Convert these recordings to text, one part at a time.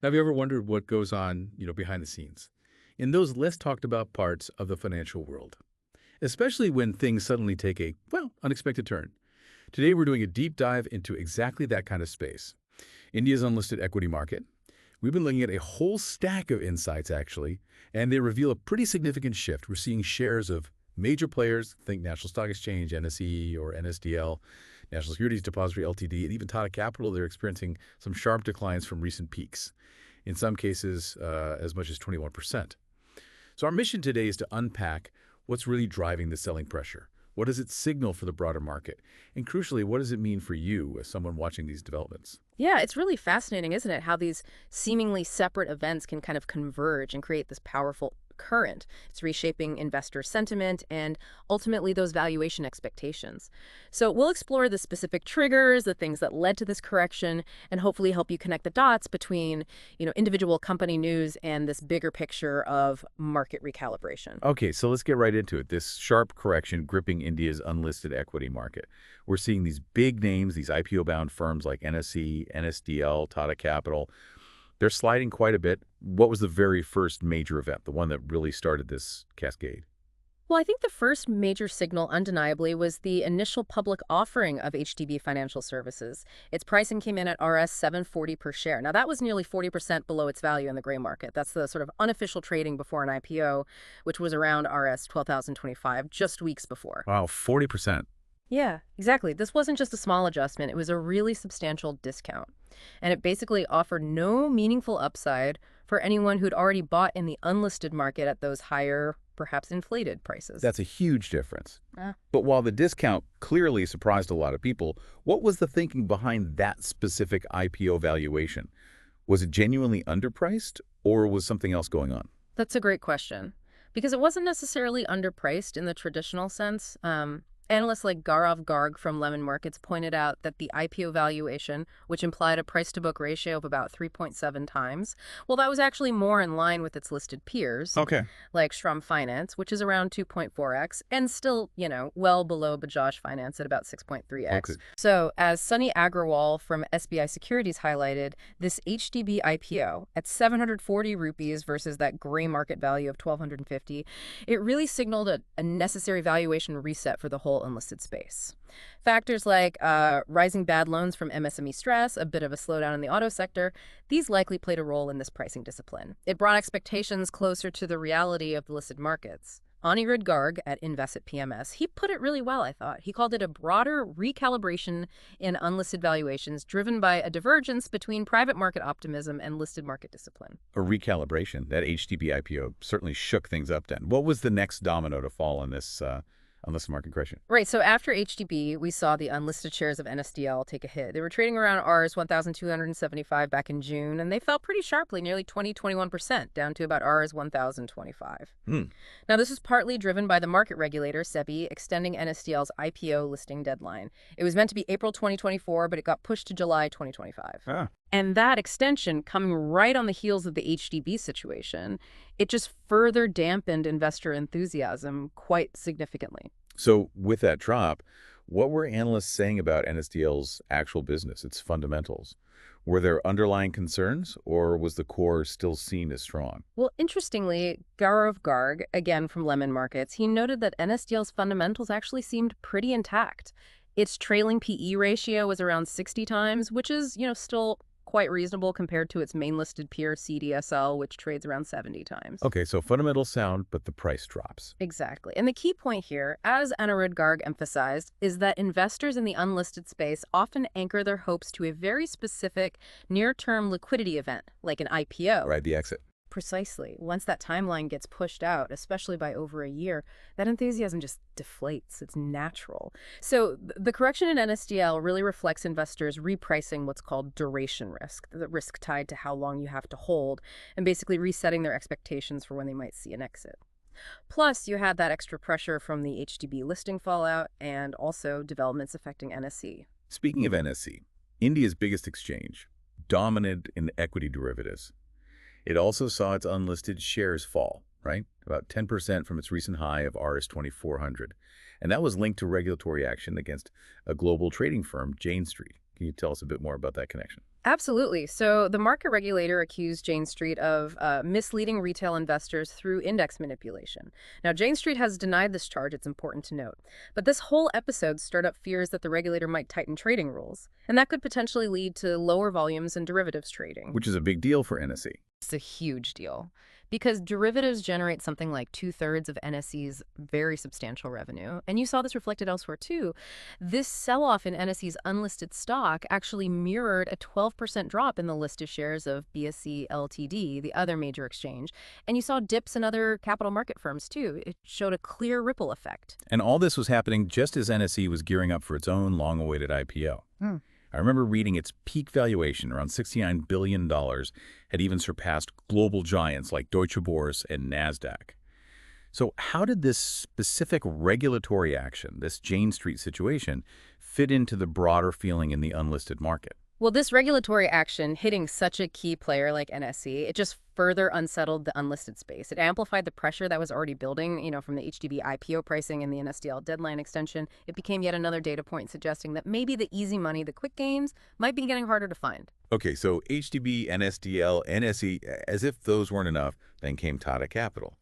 Have you ever wondered what goes on, behind the scenes in those less talked about parts of the financial world, especially when things suddenly take a, unexpected turn? Today, we're doing a deep dive into exactly that kind of space. India's unlisted equity market. We've been looking at a whole stack of insights, actually, and they reveal a pretty significant shift. We're seeing shares of major players, think National Stock Exchange, NSE or NSDL, National Securities Depository, LTD, and even Tata Capital, they're experiencing some sharp declines from recent peaks, in some cases as much as 21%. So our mission today is to unpack what's really driving the selling pressure. What does it signal for the broader market? And crucially, what does it mean for you as someone watching these developments? Yeah, it's really fascinating, isn't it? How these seemingly separate events can kind of converge and create this powerful current. It's reshaping investor sentiment and ultimately those valuation expectations. So we'll explore the specific triggers, the things that led to this correction, and hopefully help you connect the dots between, individual company news and this bigger picture of market recalibration. Okay, so let's get right into it. This sharp correction gripping India's unlisted equity market. We're seeing these big names, these IPO-bound firms like NSE, NSDL, Tata Capital. They're sliding quite a bit. What was the very first major event, the one that really started this cascade? Well, I think the first major signal, undeniably, was the initial public offering of HDB Financial Services. Its pricing came in at Rs 740 per share. Now, that was nearly 40% below its value in the gray market. That's the sort of unofficial trading before an IPO, which was around Rs 12,025 just weeks before. Wow, 40%. Yeah, exactly. This wasn't just a small adjustment, it was a really substantial discount. And it basically offered no meaningful upside for anyone who'd already bought in the unlisted market at those higher, perhaps inflated prices. That's a huge difference. Ah. But while the discount clearly surprised a lot of people, what was the thinking behind that specific IPO valuation? Was it genuinely underpriced, or was something else going on? That's a great question. Because it wasn't necessarily underpriced in the traditional sense. Analysts like Gaurav Garg from Lemon Markets pointed out that the IPO valuation, which implied a price-to-book ratio of about 3.7 times, well, that was actually more in line with its listed peers, Okay. like Shrum Finance, which is around 2.4x, and still, well below Bajaj Finance at about Okay. 6.3x. So, as Sunny Agrawal from SBI Securities highlighted, this HDB IPO at 740 rupees versus that gray market value of 1,250, it really signaled a necessary valuation reset for the whole unlisted space. Factors like rising bad loans from MSME stress, a bit of a slowdown in the auto sector, these likely played a role in this pricing discipline. It brought expectations closer to the reality of the listed markets. Anirudh Garg at Invest at PMS, he put it really well, I thought. He called it a broader recalibration in unlisted valuations driven by a divergence between private market optimism and listed market discipline. A recalibration. That HTB IPO certainly shook things up then. What was the next domino to fall on this market correction? Right, so after HDB, we saw the unlisted shares of NSDL take a hit. They were trading around Rs 1,275 back in June, and they fell pretty sharply, nearly 21%, down to about Rs 1,025. Hmm. Now, this is partly driven by the market regulator, SEBI, extending NSDL's IPO listing deadline. It was meant to be April 2024, but it got pushed to July 2025. Ah. And that extension, coming right on the heels of the HDB situation, it just further dampened investor enthusiasm quite significantly. So with that drop, what were analysts saying about NSDL's actual business, its fundamentals? Were there underlying concerns, or was the core still seen as strong? Well, interestingly, Gaurav Garg, again from Lemon Markets, he noted that NSDL's fundamentals actually seemed pretty intact. Its trailing PE ratio was around 60 times, which is, still quite reasonable compared to its main listed peer CDSL, which trades around 70 times. Okay, so fundamentals sound, but the price drops. Exactly. And the key point here, as Anirudh Garg emphasized, is that investors in the unlisted space often anchor their hopes to a very specific near-term liquidity event, like an IPO. Right, the exit. Precisely. Once that timeline gets pushed out, especially by over a year, that enthusiasm just deflates. It's natural. So the correction in NSDL really reflects investors repricing what's called duration risk, the risk tied to how long you have to hold, and basically resetting their expectations for when they might see an exit. Plus, you had that extra pressure from the HDB listing fallout and also developments affecting NSE. Speaking of NSE, India's biggest exchange, dominant in equity derivatives. It also saw its unlisted shares fall, right? About 10% from its recent high of Rs 2,400. And that was linked to regulatory action against a global trading firm, Jane Street. Can you tell us a bit more about that connection? Absolutely. So the market regulator accused Jane Street of misleading retail investors through index manipulation. Now, Jane Street has denied this charge, it's important to note. But this whole episode stirred up fears that the regulator might tighten trading rules, and that could potentially lead to lower volumes in derivatives trading. Which is a big deal for NSE. It's a huge deal because derivatives generate something like two-thirds of NSE's very substantial revenue. And you saw this reflected elsewhere, too. This sell-off in NSE's unlisted stock actually mirrored a 12% drop in the listed shares of BSE Ltd, the other major exchange. And you saw dips in other capital market firms, too. It showed a clear ripple effect. And all this was happening just as NSE was gearing up for its own long-awaited IPO. I remember reading its peak valuation, around $69 billion, had even surpassed global giants like Deutsche Börse and NASDAQ. So how did this specific regulatory action, this Jane Street situation, fit into the broader feeling in the unlisted market? Well, this regulatory action hitting such a key player like NSE, it just further unsettled the unlisted space. It amplified the pressure that was already building, from the HDB IPO pricing and the NSDL deadline extension. It became yet another data point suggesting that maybe the easy money, the quick gains, might be getting harder to find. Okay, so HDB, NSDL, NSE, as if those weren't enough, then came Tata Capital.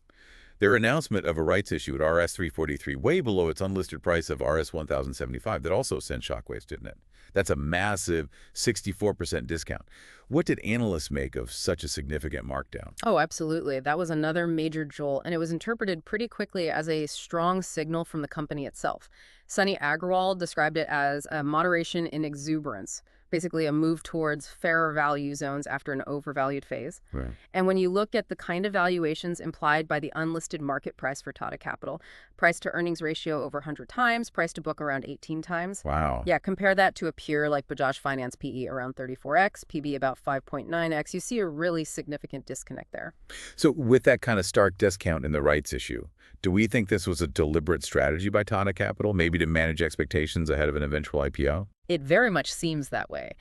Their announcement of a rights issue at RS 343, way below its unlisted price of RS 1075, that also sent shockwaves, didn't it? That's a massive 64% discount. What did analysts make of such a significant markdown? Oh, absolutely. That was another major jolt, and it was interpreted pretty quickly as a strong signal from the company itself. Sunny Agrawal described it as a moderation in exuberance, basically a move towards fairer value zones after an overvalued phase. Right. And when you look at the kind of valuations implied by the unlisted market price for Tata Capital, price to earnings ratio over 100 times, price to book around 18 times. Wow. Yeah, compare that to a peer like Bajaj Finance PE around 34x, PB about 5.9x. You see a really significant disconnect there. So with that kind of stark discount in the rights issue, do we think this was a deliberate strategy by Tata Capital, maybe to manage expectations ahead of an eventual IPO? It very much seems that way.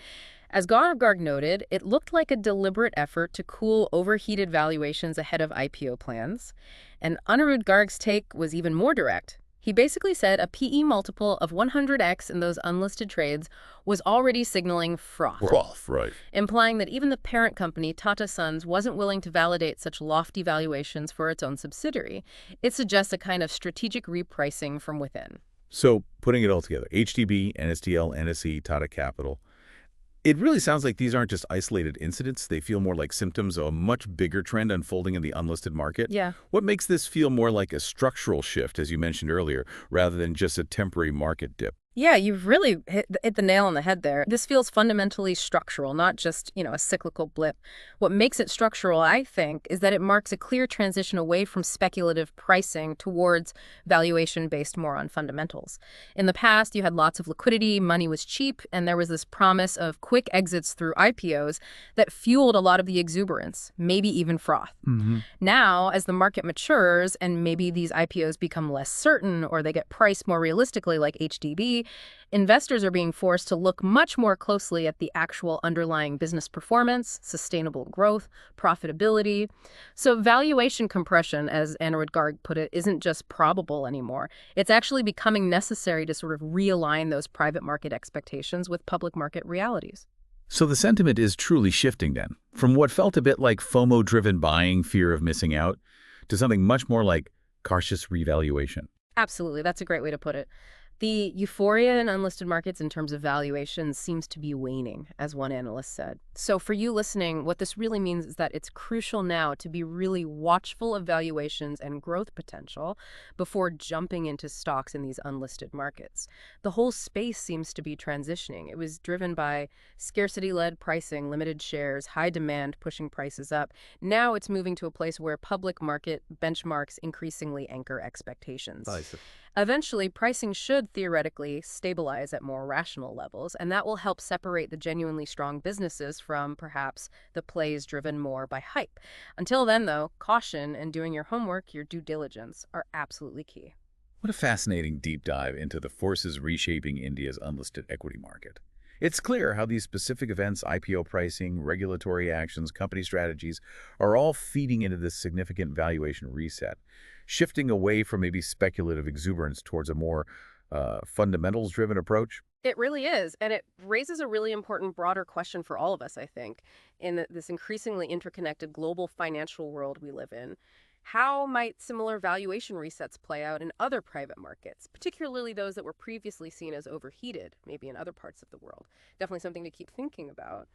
As Gaurav Garg noted, it looked like a deliberate effort to cool overheated valuations ahead of IPO plans. And Anirudh Garg's take was even more direct. He basically said a PE multiple of 100x in those unlisted trades was already signaling froth. Froth, right. Implying that even the parent company, Tata Sons, wasn't willing to validate such lofty valuations for its own subsidiary. It suggests a kind of strategic repricing from within. So putting it all together, HDB, NSDL, NSE, Tata Capital, it really sounds like these aren't just isolated incidents. They feel more like symptoms of a much bigger trend unfolding in the unlisted market. Yeah. What makes this feel more like a structural shift, as you mentioned earlier, rather than just a temporary market dip? Yeah, you've really hit the nail on the head there. This feels fundamentally structural, not just, a cyclical blip. What makes it structural, I think, is that it marks a clear transition away from speculative pricing towards valuation based more on fundamentals. In the past, you had lots of liquidity, money was cheap, and there was this promise of quick exits through IPOs that fueled a lot of the exuberance, maybe even froth. Now, as the market matures and maybe these IPOs become less certain or they get priced more realistically like HDB, investors are being forced to look much more closely at the actual underlying business performance, sustainable growth, profitability. So valuation compression, as Anirudh Garg put it, isn't just probable anymore. It's actually becoming necessary to sort of realign those private market expectations with public market realities. So the sentiment is truly shifting then, from what felt a bit like FOMO-driven buying, fear of missing out, to something much more like cautious revaluation. Absolutely. That's a great way to put it. The euphoria in unlisted markets in terms of valuations seems to be waning, as one analyst said. So for you listening, what this really means is that it's crucial now to be really watchful of valuations and growth potential before jumping into stocks in these unlisted markets. The whole space seems to be transitioning. It was driven by scarcity-led pricing, limited shares, high demand pushing prices up. Now it's moving to a place where public market benchmarks increasingly anchor expectations. I see. Eventually, pricing should theoretically stabilize at more rational levels, and that will help separate the genuinely strong businesses from, perhaps, the plays driven more by hype. Until then, though, caution and doing your homework, your due diligence, are absolutely key. What a fascinating deep dive into the forces reshaping India's unlisted equity market. It's clear how these specific events, IPO pricing, regulatory actions, company strategies, are all feeding into this significant valuation reset, shifting away from maybe speculative exuberance towards a more fundamentals-driven approach. It really is. And it raises a really important, broader question for all of us, I think, in this increasingly interconnected global financial world we live in. How might similar valuation resets play out in other private markets, particularly those that were previously seen as overheated, maybe in other parts of the world? Definitely something to keep thinking about.